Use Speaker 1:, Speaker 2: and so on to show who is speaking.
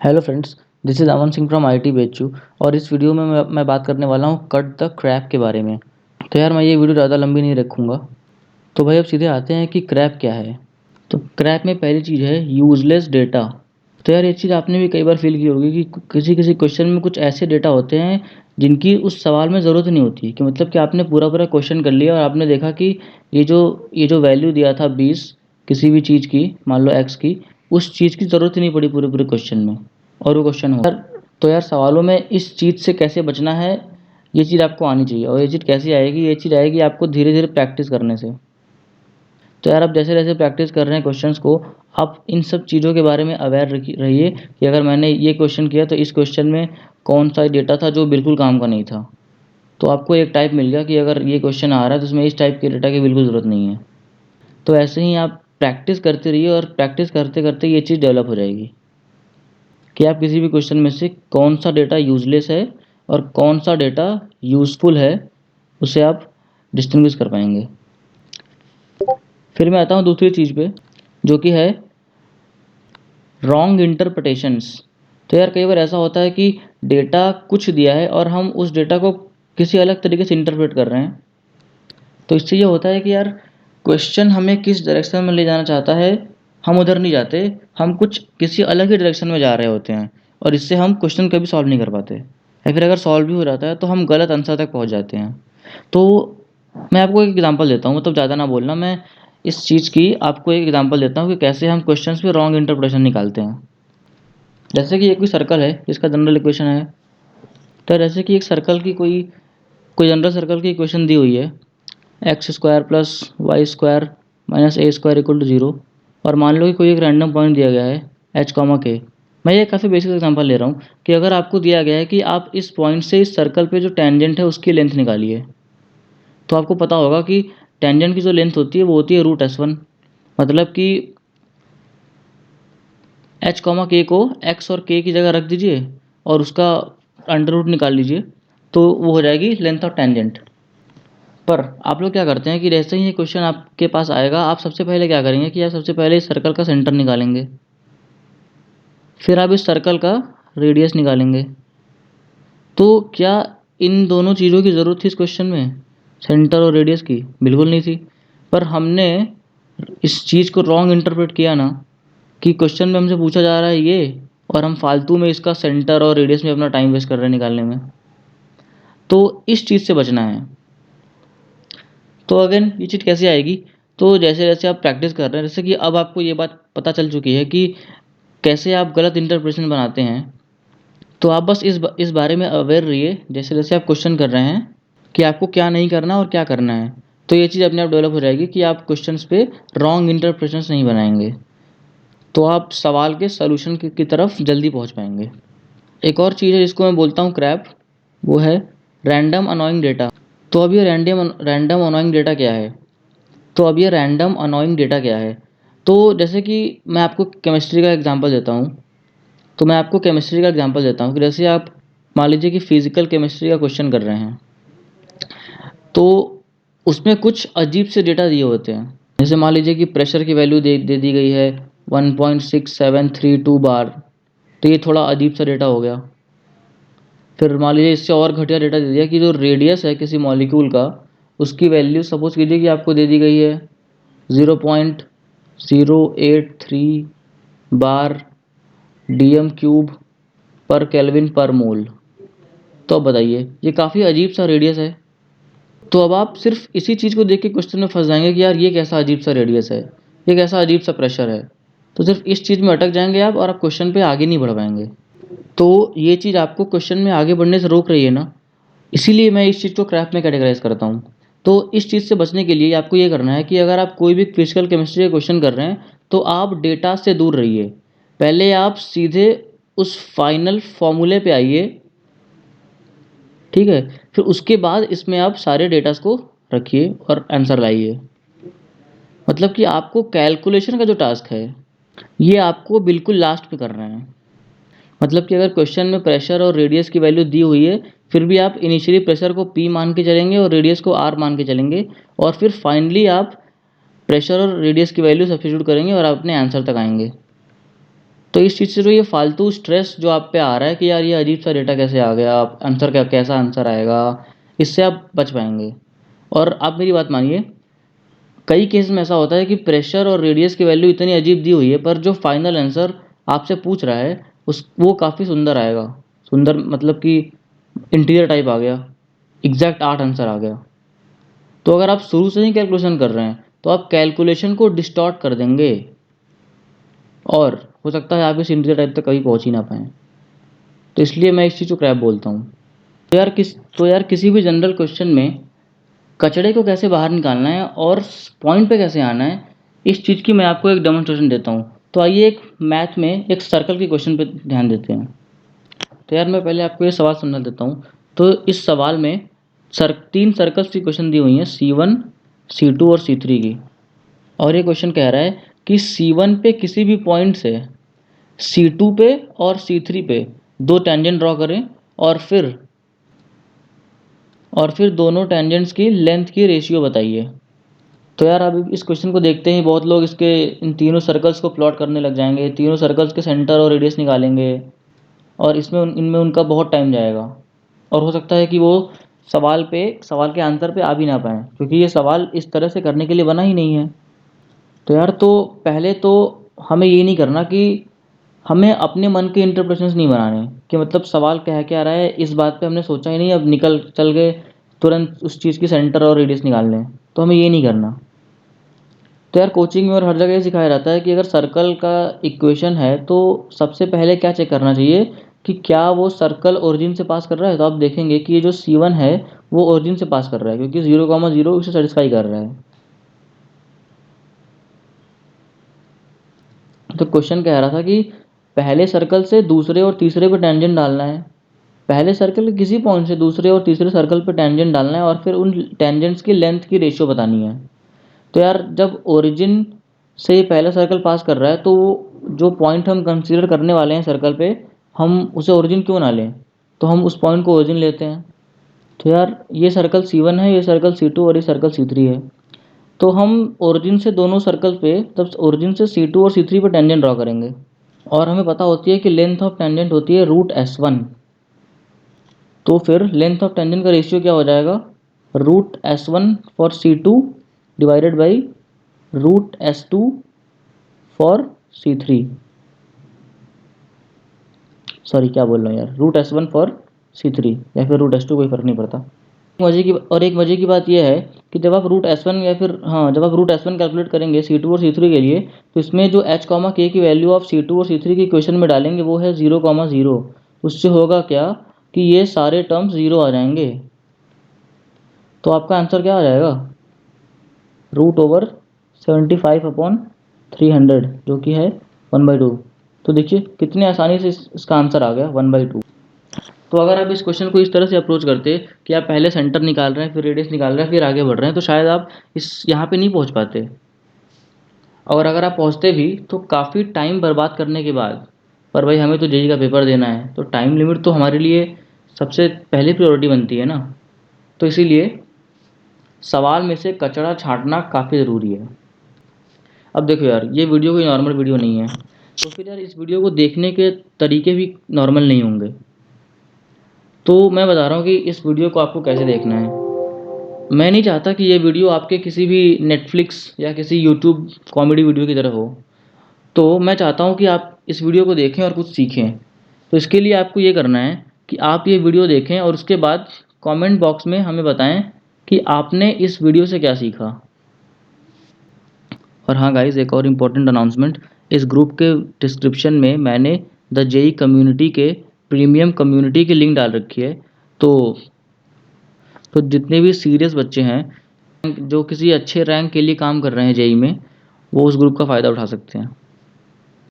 Speaker 1: Hello friends, this is Aman Singh from IT बेचू। और इस वीडियो में मैं बात करने वाला हूँ कट द क्रैप के बारे में। तो यार मैं ये वीडियो ज़्यादा लंबी नहीं रखूँगा। तो भाई अब सीधे आते हैं कि क्रैप क्या है। तो क्रैप में पहली चीज़ है यूजलेस डेटा। तो यार ये चीज़ आपने भी कई बार फील की होगी कि किसी किसी क्वेश्चन में कुछ ऐसे डेटा होते हैं जिनकी उस सवाल में ज़रूरत नहीं होती, कि मतलब कि आपने पूरा पूरा क्वेश्चन कर लिया और आपने देखा कि ये जो वैल्यू दिया था 20 किसी भी चीज़ की, मान लो एक्स की, उस चीज़ की ज़रूरत ही नहीं पड़ी पूरे पूरे क्वेश्चन में, और वो क्वेश्चन हो। तो यार सवालों में इस चीज़ से कैसे बचना है, ये चीज़ आपको आनी चाहिए। और ये चीज़ कैसे आएगी? ये चीज़ आएगी आपको धीरे धीरे प्रैक्टिस करने से। तो यार आप जैसे जैसे प्रैक्टिस कर रहे हैं क्वेश्चंस को, आप इन सब चीज़ों के बारे में अवेयर रहिए कि अगर मैंने ये क्वेश्चन किया तो इस क्वेश्चन में कौन सा डेटा था जो बिल्कुल काम का नहीं था। तो आपको एक टाइप मिल गया कि अगर ये क्वेश्चन आ रहा है तो उसमें इस टाइप के डेटा की बिल्कुल ज़रूरत नहीं है। तो ऐसे ही आप प्रैक्टिस करते रहिए और प्रैक्टिस करते करते ये चीज़ डेवलप हो जाएगी कि आप किसी भी क्वेश्चन में से कौन सा डेटा यूजलेस है और कौन सा डेटा यूज़फुल है, उसे आप डिस्टिंग्विश कर पाएंगे। फिर मैं आता हूँ दूसरी चीज़ पे, जो कि है रॉन्ग इंटरप्रिटेशंस। तो यार कई बार ऐसा होता है कि डेटा कुछ दिया है और हम उस डेटा को किसी अलग तरीके से इंटरप्रेट कर रहे हैं। तो इससे ये होता है कि यार क्वेश्चन हमें किस डायरेक्शन में ले जाना चाहता है, हम उधर नहीं जाते, हम कुछ किसी अलग ही डायरेक्शन में जा रहे होते हैं, और इससे हम क्वेश्चन कभी सॉल्व नहीं कर पाते, या फिर अगर सॉल्व भी हो जाता है तो हम गलत आंसर तक पहुंच जाते हैं। तो मैं आपको एक एग्जांपल देता हूँ, मतलब ज़्यादा ना बोलना, मैं इस चीज़ की आपको एक एग्जांपल देता हूँ कि कैसे हम क्वेश्चंस पे रॉन्ग इंटरप्रिटेशन निकालते हैं। जैसे कि एक कोई सर्कल है जिसका जनरल इक्वेशन है। तो जैसे कि एक सर्कल की कोई कोई जनरल सर्कल की इक्वेशन दी हुई है, x square plus y square minus a square equal to 0। और मान लो कि कोई एक रैंडम पॉइंट दिया गया है एच कॉमा के। मैं ये काफ़ी बेसिक एग्जांपल ले रहा हूँ कि अगर आपको दिया गया है कि आप इस पॉइंट से इस सर्कल पे जो टेंजेंट है उसकी लेंथ निकालिए, तो आपको पता होगा कि टेंजेंट की जो लेंथ होती है वो होती है √S1। मतलब कि एच कॉमा के को एक्स और के की जगह रख दीजिए और उसका अंडर रूट निकाल लीजिए, तो वो हो जाएगी लेंथ ऑफ टेंजेंट। पर आप लोग क्या करते हैं कि जैसे ही ये क्वेश्चन आपके पास आएगा, आप सबसे पहले क्या करेंगे कि आप सबसे पहले इस सर्कल का सेंटर निकालेंगे, फिर आप इस सर्कल का रेडियस निकालेंगे। तो क्या इन दोनों चीज़ों की ज़रूरत थी इस क्वेश्चन में, सेंटर और रेडियस की? बिल्कुल नहीं थी। पर हमने इस चीज़ को रॉन्ग इंटरप्रेट किया ना, कि क्वेश्चन में हमसे पूछा जा रहा है ये, और हम फालतू में इसका सेंटर और रेडियस में अपना टाइम वेस्ट कर रहे हैं निकालने में। तो इस चीज़ से बचना है। तो अगेन ये चीज़ कैसे आएगी? तो जैसे जैसे आप प्रैक्टिस कर रहे हैं, जैसे कि अब आपको ये बात पता चल चुकी है कि कैसे आप गलत इंटरप्रिटेशन बनाते हैं, तो आप बस इस बारे में अवेयर रहिए जैसे जैसे आप क्वेश्चन कर रहे हैं कि आपको क्या नहीं करना और क्या करना है। तो ये चीज़ अपने आप डेवलप हो जाएगी कि आप क्वेश्चंस पे रॉन्ग इंटरप्रिटेशंस नहीं बनाएंगे, तो आप सवाल के सॉल्यूशन की तरफ जल्दी पहुंच पाएंगे। एक और चीज़ है जिसको मैं बोलता हूँ क्रैप, वो है रैंडम अनोइंग डेटा। तो अब ये रैंडम अनोइंग डेटा क्या है? तो जैसे कि मैं आपको केमिस्ट्री का एग्जांपल देता हूँ। कि जैसे आप मान लीजिए कि फिजिकल केमिस्ट्री का क्वेश्चन कर रहे हैं, तो उसमें कुछ अजीब से डेटा दिए होते हैं। जैसे मान लीजिए कि प्रेशर की वैल्यू दे दी गई है 1.6732 बार। तो ये थोड़ा अजीब सा डेटा हो गया। फिर मान लीजिए इससे और घटिया डेटा दे दिया कि जो रेडियस है किसी मॉलिक्यूल का, उसकी वैल्यू सपोज कीजिए कि आपको दे दी गई है 0.083 बार DM³ पर केल्विन पर मोल। तो अब बताइए, ये काफ़ी अजीब सा रेडियस है। तो अब आप सिर्फ इसी चीज़ को देख के क्वेश्चन में फंस जाएंगे कि यार ये कैसा अजीब सा रेडियस है, ये कैसा अजीब सा प्रेशर है। तो सिर्फ इस चीज़ में अटक जाएंगे आप, और आप क्वेश्चन पे आगे नहीं बढ़ पाएंगे। तो ये चीज़ आपको क्वेश्चन में आगे बढ़ने से रोक रही है ना, इसीलिए मैं इस चीज़ को क्रैप में कैटेगराइज करता हूँ। तो इस चीज़ से बचने के लिए आपको ये करना है कि अगर आप कोई भी फिजिकल केमिस्ट्री का क्वेश्चन कर रहे हैं, तो आप डेटा से दूर रहिए। पहले आप सीधे उस फाइनल फॉर्मूले पे आइए, ठीक है? फिर उसके बाद इसमें आप सारे डेटास को रखिए और आंसर लाइए। मतलब कि आपको कैलकुलेशन का जो टास्क है, ये आपको बिल्कुल लास्ट पे करना है। मतलब कि अगर क्वेश्चन में प्रेशर और रेडियस की वैल्यू दी हुई है, फिर भी आप इनिशियली प्रेशर को P मान के चलेंगे और रेडियस को R मान के चलेंगे, और फिर फाइनली आप प्रेशर और रेडियस की वैल्यू सब्स्टिट्यूट करेंगे और आप अपने आंसर तक आएंगे। तो इस चीज़ से जो ये फालतू स्ट्रेस जो आप पे आ रहा है कि यार ये अजीब सा डेटा कैसे आ गया, आंसर कैसा आंसर आएगा, इससे आप बच पाएंगे। और आप मेरी बात मानिए, कई केस में ऐसा होता है कि प्रेशर और रेडियस की वैल्यू इतनी अजीब दी हुई है, पर जो फाइनल आंसर आपसे पूछ रहा है उस वो काफ़ी सुंदर आएगा। सुंदर मतलब कि इंटीरियर टाइप आ गया, एग्जैक्ट 8 आंसर आ गया। तो अगर आप शुरू से ही कैलकुलेशन कर रहे हैं तो आप कैलकुलेशन को डिस्टॉर्ट कर देंगे और हो सकता है आप इस इंटीरियर टाइप तक कभी पहुंच ही ना पाएँ। तो इसलिए मैं इस चीज़ को क्रैप बोलता हूँ। तो यार किसी भी जनरल क्वेश्चन में कचड़े को कैसे बाहर निकालना है और पॉइंट पे कैसे आना है, इस चीज़ की मैं आपको एक डेमोन्स्ट्रेशन देता हूँ। तो आइए एक मैथ में एक सर्कल के क्वेश्चन पे ध्यान देते हैं। तो यार मैं पहले आपको ये सवाल समझा देता हूँ। तो इस सवाल में 3 सर्कल्स की क्वेश्चन दी हुई हैं, C1, C2 और C3 की। और ये क्वेश्चन कह रहा है कि C1 पे किसी भी पॉइंट से C2 पे और C3 पे 2 टेंजेंट ड्रॉ करें और फिर दोनों टेंजेंट्स की लेंथ की रेशियो बताइए। तो यार अभी इस क्वेश्चन को देखते ही बहुत लोग इसके इन तीनों सर्कल्स को प्लॉट करने लग जाएंगे, तीनों सर्कल्स के सेंटर और रेडियस निकालेंगे और इनमें उनका बहुत टाइम जाएगा और हो सकता है कि वो सवाल के आंसर पे आ भी ना पाएँ, क्योंकि ये सवाल इस तरह से करने के लिए बना ही नहीं है। तो यार तो पहले तो हमें ये नहीं करना कि हमें अपने मन के इंटरप्रेशंस नहीं बनाने कि मतलब सवाल कह क्या रहा है इस बात पे हमने सोचा ही नहीं, अब निकल चल गए तुरंत उस चीज़ की सेंटर और रेडियस निकालने। तो हमें ये नहीं करना। तो यार कोचिंग में और हर जगह ये सिखाया जाता है कि अगर सर्कल का इक्वेशन है तो सबसे पहले क्या चेक करना चाहिए कि क्या वो सर्कल ओरिजिन से पास कर रहा है। तो आप देखेंगे कि ये जो C1 है वो ओरिजिन से पास कर रहा है, क्योंकि 0,0 उसे सेटिस्फाई कर रहा है। तो क्वेश्चन कह रहा था कि पहले सर्कल से दूसरे और तीसरे पे टेंजेंट डालना है, पहले सर्कल के किसी पॉइंट से दूसरे और तीसरे सर्कल पे टेंजेंट डालना है और फिर उन टेंजेंट्स की लेंथ की रेशियो बतानी है। तो यार जब ओरिजिन से पहला सर्कल पास कर रहा है तो जो पॉइंट हम कंसीडर करने वाले हैं सर्कल पे, हम उसे ओरिजिन क्यों ना लें, तो हम उस पॉइंट को ओरिजिन लेते हैं। तो यार ये सर्कल C1 है, ये सर्कल C2 और ये सर्कल C3 है। तो हम ओरिजिन से दोनों सर्कल पे तब ओरिजिन से C2 और C3 पे टेंजेंट ड्रॉ करेंगे और हमें पता होती है कि लेंथ ऑफ टेंजेंट होती है √S1। तो फिर लेंथ ऑफ टेंजेंट का रेशियो क्या हो जाएगा, √S1 for C2 divided by √S2 for C3। Sorry क्या बोल रहा हूँ यार, √S1 फॉर C3 या फिर √S2, कोई फ़र्क नहीं पड़ता। एक मज़े की बात यह है कि जब आप √S1 या फिर हाँ जब आप √S1 कैलकुलेट करेंगे C2 और C3 के लिए, तो इसमें जो h, k की वैल्यू आप C2 और C3 की इक्वेशन में डालेंगे वो है 0,0। उससे होगा क्या कि ये सारे टर्म्स 0 आ जाएंगे। तो आपका आंसर क्या आ जाएगा, √75/300 जो कि है 1/2। तो देखिए कितने आसानी से इसका आंसर आ गया 1/2। तो अगर आप इस क्वेश्चन को इस तरह से अप्रोच करते कि आप पहले सेंटर निकाल रहे हैं, फिर रेडियस निकाल रहे हैं, फिर आगे बढ़ रहे हैं, तो शायद आप इस यहाँ पे नहीं पहुँच पाते। और अगर आप पहुँचते भी तो काफ़ी टाइम बर्बाद करने के बाद, पर भाई हमें तो जेईई का पेपर देना है तो टाइम लिमिट तो हमारे लिए सबसे पहले प्रायोरिटी बनती है ना। तो इसीलिए सवाल में से कचरा छांटना काफ़ी ज़रूरी है। अब देखो यार ये वीडियो कोई नॉर्मल वीडियो नहीं है, तो फिर यार इस वीडियो को देखने के तरीके भी नॉर्मल नहीं होंगे। तो मैं बता रहा हूँ कि इस वीडियो को आपको कैसे देखना है। मैं नहीं चाहता कि ये वीडियो आपके किसी भी नेटफ्लिक्स या किसी यूट्यूब कॉमेडी वीडियो की तरह हो। तो मैं चाहता हूँ कि आप इस वीडियो को देखें और कुछ सीखें। तो इसके लिए आपको ये करना है कि आप ये वीडियो देखें और उसके बाद कमेंट बॉक्स में हमें बताएं कि आपने इस वीडियो से क्या सीखा। और हाँ गाइस, एक और इम्पोर्टेंट अनाउंसमेंट, इस ग्रुप के डिस्क्रिप्शन में मैंने द जेई कम्युनिटी के प्रीमियम कम्युनिटी की लिंक डाल रखी है। तो जितने भी सीरियस बच्चे हैं जो किसी अच्छे रैंक के लिए काम कर रहे हैं जेई में, वो उस ग्रुप का फ़ायदा उठा सकते हैं।